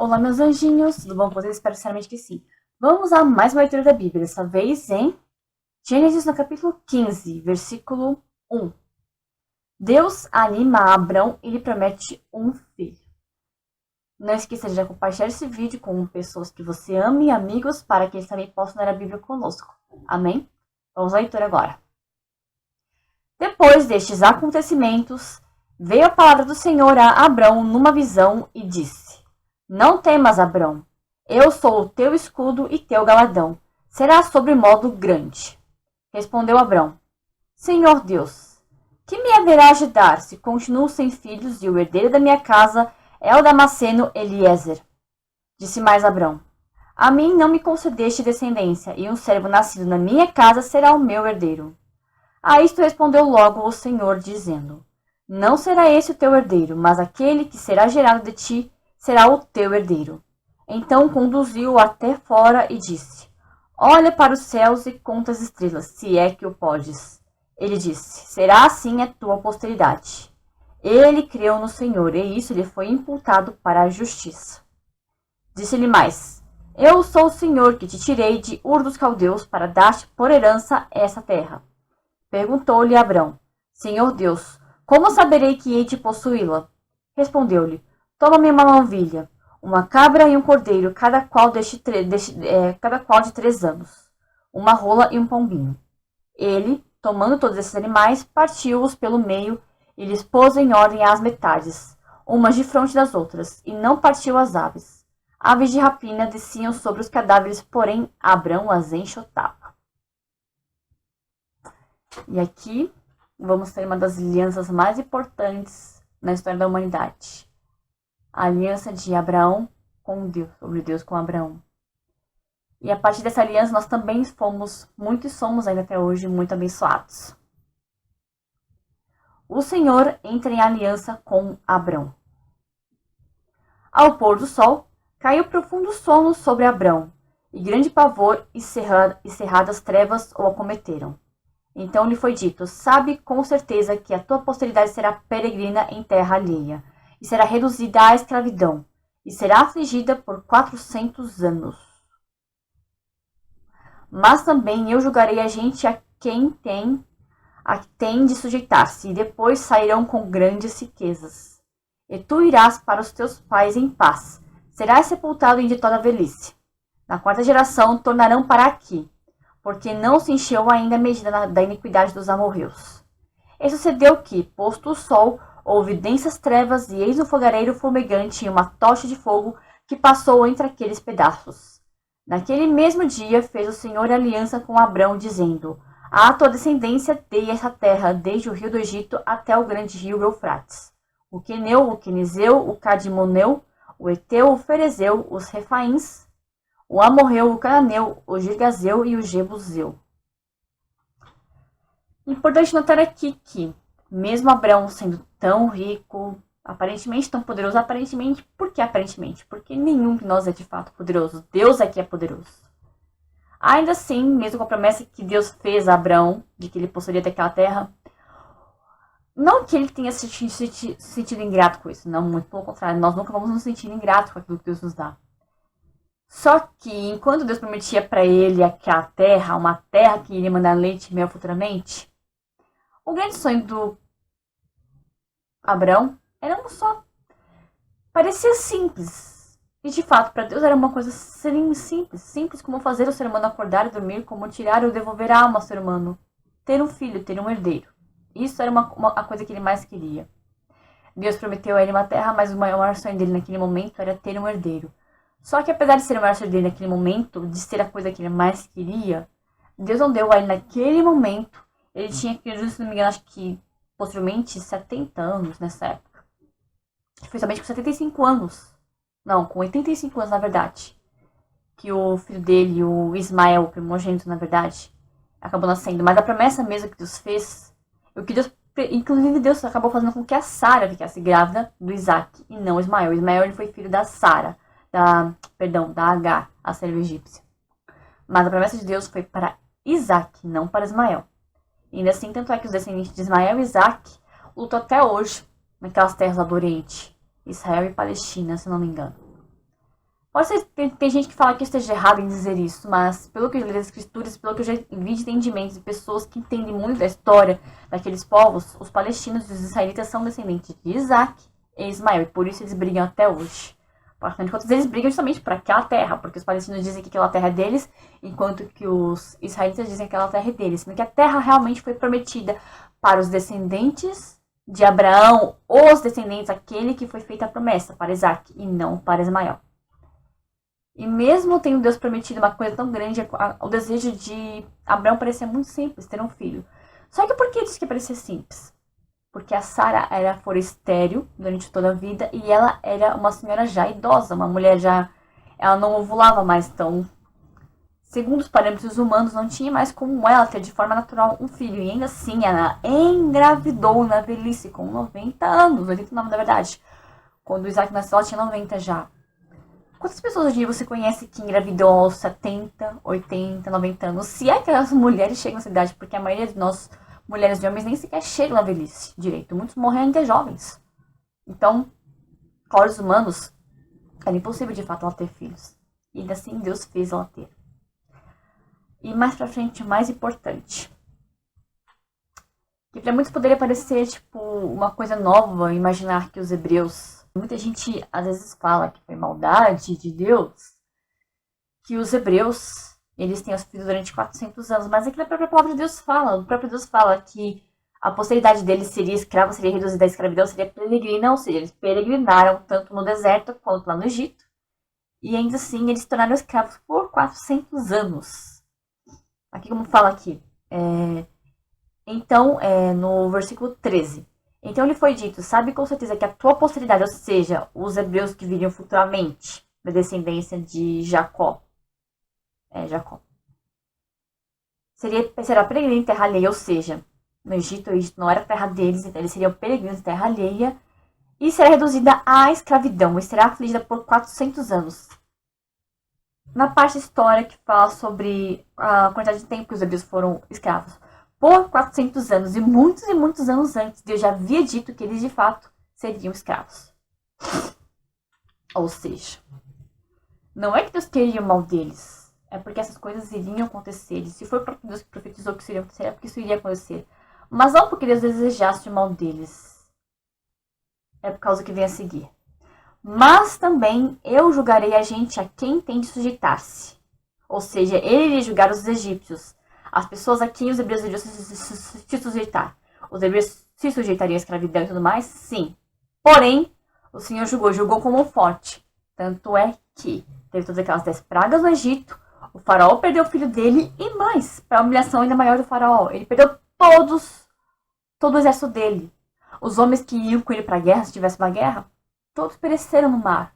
Olá, meus anjinhos, tudo bom com vocês? Espero sinceramente que sim. Vamos a mais uma leitura da Bíblia, dessa vez em Gênesis, no capítulo 15, versículo 1. Deus anima Abrão e lhe promete um filho. Não esqueça de compartilhar esse vídeo com pessoas que você ama e amigos, para que eles também possam ler a Bíblia conosco. Amém? Vamos à leitura agora. Depois destes acontecimentos, veio a palavra do Senhor a Abrão numa visão e disse: Não temas, Abrão, eu sou o teu escudo e teu galardão será sobremodo grande. Respondeu Abrão: Senhor Deus, que me haverás de dar se continuo sem filhos e o herdeiro da minha casa é o Damasceno Eliezer? Disse mais Abrão: A mim não me concedeste descendência, e um servo nascido na minha casa será o meu herdeiro. A isto respondeu logo o Senhor, dizendo: Não será esse o teu herdeiro, mas aquele que será gerado de ti será o teu herdeiro. Então conduziu-o até fora e disse: Olha para os céus e conta as estrelas, se é que o podes. Ele disse: Será assim a tua posteridade. Ele creu no Senhor, e isso lhe foi imputado para a justiça. Disse-lhe mais: Eu sou o Senhor que te tirei de Ur dos Caldeus para dar-te por herança essa terra. Perguntou-lhe Abrão: Senhor Deus, como saberei que hei de possuí-la? Respondeu-lhe: Toma-me uma novilha, uma cabra e um cordeiro, cada qual de 3 anos, uma rola e um pombinho. Ele, tomando todos esses animais, partiu-os pelo meio e lhes pôs em ordem as metades, umas defronte das outras, e não partiu as aves. Aves de rapina desciam sobre os cadáveres, porém Abrão as enxotava. E aqui vamos ter uma das alianças mais importantes na história da humanidade. A aliança de Abraão com Deus, sobre Deus com Abraão. E a partir dessa aliança nós também fomos, muitos somos ainda até hoje, muito abençoados. O Senhor entra em aliança com Abrão. Ao pôr do sol, caiu profundo sono sobre Abrão, e grande pavor e cerradas trevas o acometeram. Então lhe foi dito: Sabe com certeza que a tua posteridade será peregrina em terra alheia, e será reduzida à escravidão, e será afligida por 400 anos. Mas também eu julgarei a gente a quem tem de sujeitar-se, e depois sairão com grandes riquezas. E tu irás para os teus pais em paz, serás sepultado em ditosa velhice. Na 4ª geração tornarão para aqui, porque não se encheu ainda a medida da iniquidade dos amorreus. E sucedeu que, posto o sol, houve densas trevas, e eis um fogareiro fumegante e uma tocha de fogo que passou entre aqueles pedaços. Naquele mesmo dia fez o Senhor aliança com Abrão, dizendo: À tua descendência dei essa terra, desde o rio do Egito até o grande rio Eufrates. O queneu, o quenizeu, o cadimoneu, o eteu, o ferezeu, os refaíns, o amorreu, o cananeu, o girgazeu e o jebuseu. Importante notar aqui que, mesmo Abrão sendo tão rico, aparentemente tão poderoso, por que aparentemente? Porque nenhum de nós é de fato poderoso. Deus é que é poderoso. Ainda assim, mesmo com a promessa que Deus fez a Abrão, de que ele possuiria daquela terra, não que ele tenha se sentido ingrato com isso, não, muito pelo contrário, nós nunca vamos nos sentir ingratos com aquilo que Deus nos dá. Só que, enquanto Deus prometia para ele aquela terra, uma terra que iria mandar leite e mel futuramente, o grande sonho do Abrão era um só. Parecia simples. E de fato, para Deus era uma coisa simples. Simples como fazer o ser humano acordar e dormir, como tirar ou devolver a alma ao ser humano. Ter um filho, ter um herdeiro. Isso era a coisa que ele mais queria. Deus prometeu a ele uma terra, mas o maior sonho dele naquele momento era ter um herdeiro. Só que apesar de ser o maior sonho dele naquele momento, de ser a coisa que ele mais queria, Deus não deu a ele naquele momento. Ele tinha, se não me engano, acho que possivelmente 70 anos nessa época. Foi somente com 75 anos. Não, com 85 anos, na verdade. Que o filho dele, o Ismael, o primogênito, na verdade, acabou nascendo. Mas a promessa mesmo que Deus fez, inclusive Deus acabou fazendo com que a Sara ficasse grávida do Isaac, e não o Ismael. O Ismael ele foi filho da Sara, da Agar, a serva egípcia. Mas a promessa de Deus foi para Isaac, não para Ismael. E ainda assim, tanto é que os descendentes de Ismael e Isaac lutam até hoje naquelas terras lá do Oriente, Israel e Palestina, se não me engano. Pode ser, tem gente que fala que eu esteja errado em dizer isso, mas pelo que eu li das escrituras, pelo que eu já vi de entendimentos de pessoas que entendem muito da história daqueles povos, os palestinos e os israelitas são descendentes de Isaac e Ismael, e por isso eles brigam até hoje. Afinal de contas, eles brigam justamente por aquela terra, porque os palestinos dizem que aquela terra é deles, enquanto que os israelitas dizem que aquela terra é deles, sendo que a terra realmente foi prometida para os descendentes de Abraão, os descendentes, aquele que foi feita a promessa para Isaac e não para Ismael. E mesmo tendo Deus prometido uma coisa tão grande, o desejo de Abraão parecia muito simples, ter um filho. Só que por que diz que parecia simples? Porque a Sara era estéril durante toda a vida e ela era uma senhora já idosa, uma mulher já... Ela não ovulava mais, então, segundo os parâmetros humanos, não tinha mais como ela ter de forma natural um filho. E ainda assim, ela engravidou na velhice, com 90 anos, 89 na verdade. Quando o Isaac nasceu, ela tinha 90 já. Quantas pessoas hoje você conhece que engravidou aos 70, 80, 90 anos? Se é que as mulheres chegam nessa idade, porque a maioria de nós, mulheres e homens, nem sequer chegam na velhice direito. Muitos morrem ainda jovens. Então, para os humanos, era impossível de fato ela ter filhos. E ainda assim, Deus fez ela ter. E mais pra frente, o mais importante. Que para muitos poderia parecer, tipo, uma coisa nova, imaginar que os hebreus... Muita gente, às vezes, fala que foi maldade de Deus, que os hebreus, eles têm sofrido durante 400 anos, mas é que a própria palavra de Deus fala, o próprio Deus fala que a posteridade deles seria escrava, seria reduzida à escravidão, seria peregrina, ou seja, eles peregrinaram tanto no deserto quanto lá no Egito, e ainda assim eles se tornaram escravos por 400 anos. Aqui como fala aqui, então, no versículo 13, então lhe foi dito, sabe com certeza que a tua posteridade, ou seja, os hebreus que viriam futuramente, da descendência de Jacó, será peregrino em terra alheia, ou seja, no Egito, o Egito não era terra deles, então eles seriam peregrinos em terra alheia, e será reduzida à escravidão, e será afligida por 400 anos. Na parte histórica que fala sobre a quantidade de tempo que os hebreus foram escravos, por 400 anos, e muitos anos antes, Deus já havia dito que eles de fato seriam escravos. Ou seja, não é que Deus queria o mal deles, é porque essas coisas iriam acontecer. E se foi o próprio Deus que profetizou que isso iria acontecer, é porque isso iria acontecer. Mas não porque Deus desejasse o mal deles, é por causa que vem a seguir. Mas também eu julgarei a gente a quem tem de sujeitar-se. Ou seja, ele iria julgar os egípcios. As pessoas a quem os hebreus iriam se sujeitar. Os hebreus se sujeitariam à escravidão e tudo mais? Sim. Porém, o Senhor julgou como forte. Tanto é que teve todas aquelas 10 pragas no Egito, o faraó perdeu o filho dele e mais, para a humilhação ainda maior do faraó. Ele perdeu todo o exército dele. Os homens que iam com ele para a guerra, se tivesse uma guerra, todos pereceram no mar.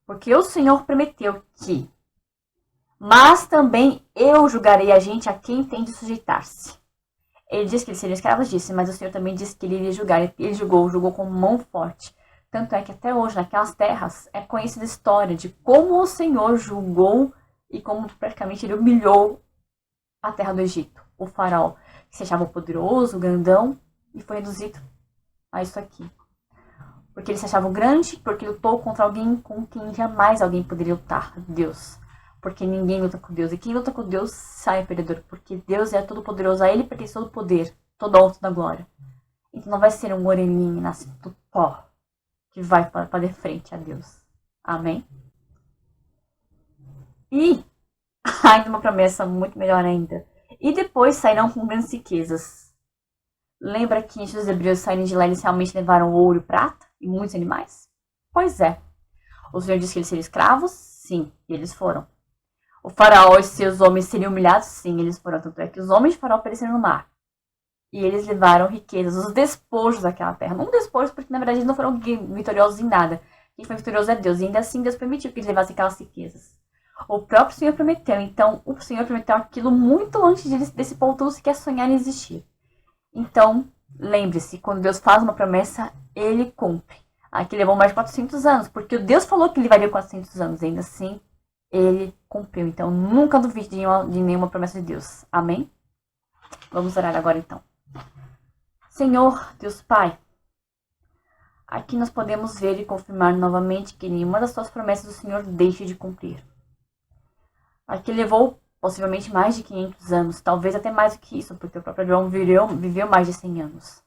Porque o Senhor prometeu que mas também eu julgarei a gente a quem tem de sujeitar-se. Ele disse que eles seriam escravos, disse, mas o Senhor também disse que ele iria julgar. Ele julgou com mão forte. Tanto é que até hoje, naquelas terras, é conhecida a história de como o Senhor julgou e como praticamente ele humilhou a terra do Egito. O faraó, que se achava poderoso, grandão, e foi reduzido a isso aqui. Porque ele se achava grande, porque lutou contra alguém com quem jamais alguém poderia lutar, Deus. Porque ninguém luta com Deus. E quem luta com Deus sai perdedor. Porque Deus é todo poderoso. A ele pertence todo o poder. Toda a honra, toda a glória. Então não vai ser um orelhinho nascido do pó que vai fazer frente a Deus. Amém? E ainda uma promessa muito melhor ainda. E depois sairão com grandes riquezas. Lembra que antes dos hebreus saírem de lá, eles realmente levaram ouro e prata? E muitos animais? Pois é. O Senhor disse que eles seriam escravos? Sim. E eles foram. O faraó e seus homens seriam humilhados? Sim, eles foram. Tanto é que os homens de faraó pereceram no mar. E eles levaram riquezas, os despojos daquela terra. Não despojos, porque na verdade eles não foram vitoriosos em nada. Quem foi vitorioso é Deus. E ainda assim Deus permitiu que eles levassem aquelas riquezas. O próprio Senhor prometeu. Então, o Senhor prometeu aquilo muito antes desse povo todo sequer sonhar em existir. Então, lembre-se, quando Deus faz uma promessa, Ele cumpre. Aqui levou mais de 400 anos, porque Deus falou que levaria 400 anos. Ainda assim, Ele cumpriu. Então, nunca duvide de nenhuma promessa de Deus. Amém? Vamos orar agora, então. Senhor, Deus Pai, Aqui nós podemos ver e confirmar novamente que nenhuma das suas promessas o Senhor deixe de cumprir. Aqui levou possivelmente mais de 500 anos, talvez até mais do que isso, porque o próprio Abraão viveu mais de 100 anos.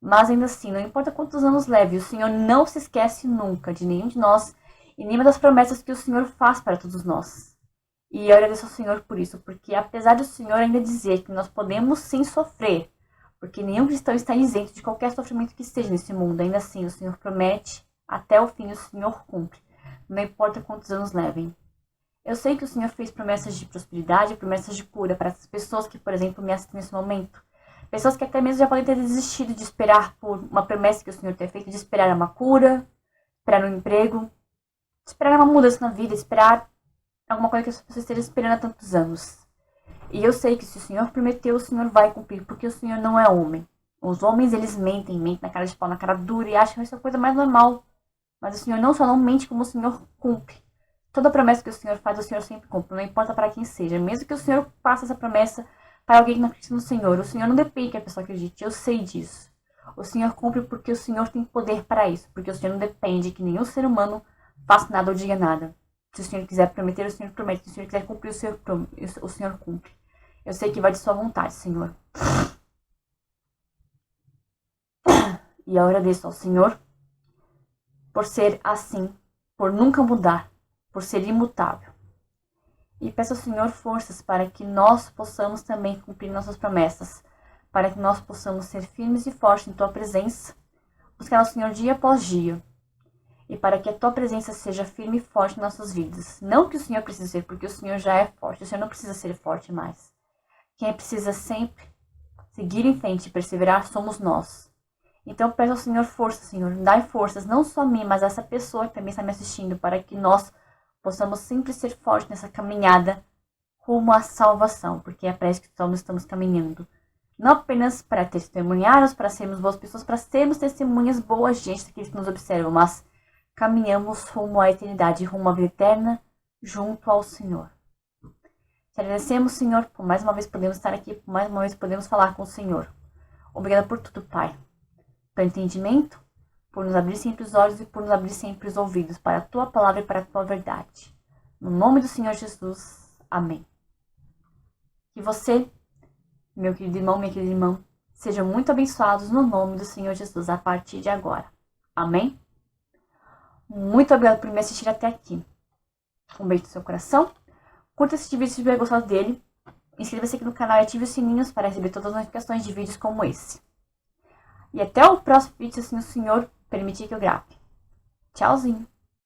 Mas ainda assim, não importa quantos anos leve, o Senhor não se esquece nunca de nenhum de nós e nenhuma das promessas que o Senhor faz para todos nós. E eu agradeço ao Senhor por isso, porque apesar do Senhor ainda dizer que nós podemos sim sofrer, porque nenhum cristão está isento de qualquer sofrimento que esteja nesse mundo, ainda assim o Senhor promete, até o fim o Senhor cumpre, não importa quantos anos levem. Eu sei que o Senhor fez promessas de prosperidade, promessas de cura para essas pessoas que, por exemplo, me assistem nesse momento. Pessoas que até mesmo já podem ter desistido de esperar por uma promessa que o Senhor tem feito, de esperar uma cura, esperar um emprego, esperar uma mudança na vida, esperar alguma coisa que as pessoas estejam esperando há tantos anos. E eu sei que se o Senhor prometeu, o Senhor vai cumprir, porque o Senhor não é homem. Os homens, eles mentem na cara de pau, na cara dura e acham isso a coisa mais normal. Mas o Senhor não só não mente, como o Senhor cumpre. Toda promessa que o Senhor faz, o Senhor sempre cumpre, não importa para quem seja. Mesmo que o Senhor faça essa promessa para alguém que não acredita no Senhor, o Senhor não depende que a pessoa acredite, eu sei disso. O Senhor cumpre porque o Senhor tem poder para isso, porque o Senhor não depende que nenhum ser humano faça nada ou diga nada. Se o Senhor quiser prometer, o Senhor promete. Se o Senhor quiser cumprir, o Senhor cumpre. Eu sei que vai de sua vontade, Senhor. E eu agradeço ao Senhor por ser assim, por nunca mudar, por ser imutável. E peço ao Senhor forças para que nós possamos também cumprir nossas promessas, para que nós possamos ser firmes e fortes em Tua presença, buscar ao Senhor dia após dia, e para que a Tua presença seja firme e forte em nossas vidas. Não que o Senhor precise ser, porque o Senhor já é forte, o Senhor não precisa ser forte mais. Quem precisa sempre seguir em frente e perseverar somos nós. Então peço ao Senhor forças, Senhor, dai forças, não só a mim, mas a essa pessoa que também está me assistindo, para que nós possamos sempre ser fortes nessa caminhada rumo à salvação, porque é para isso que nós estamos caminhando. Não apenas para testemunharmos, para sermos boas pessoas, para sermos testemunhas boas, gente, daqueles que nos observam, mas caminhamos rumo à eternidade, rumo à vida eterna, junto ao Senhor. Te agradecemos, Senhor, por mais uma vez podemos estar aqui, por mais uma vez podemos falar com o Senhor. Obrigada por tudo, Pai. Pelo entendimento, por nos abrir sempre os olhos e por nos abrir sempre os ouvidos para a Tua palavra e para a Tua verdade. No nome do Senhor Jesus. Amém. Que você, meu querido irmão, minha querida irmã, sejam muito abençoados no nome do Senhor Jesus a partir de agora. Amém? Muito obrigada por me assistir até aqui. Um beijo no seu coração. Curta esse vídeo se tiver gostado dele. Inscreva-se aqui no canal e ative os sininhos para receber todas as notificações de vídeos como esse. E até o próximo vídeo, se assim o Senhor permitir que eu grave. Tchauzinho!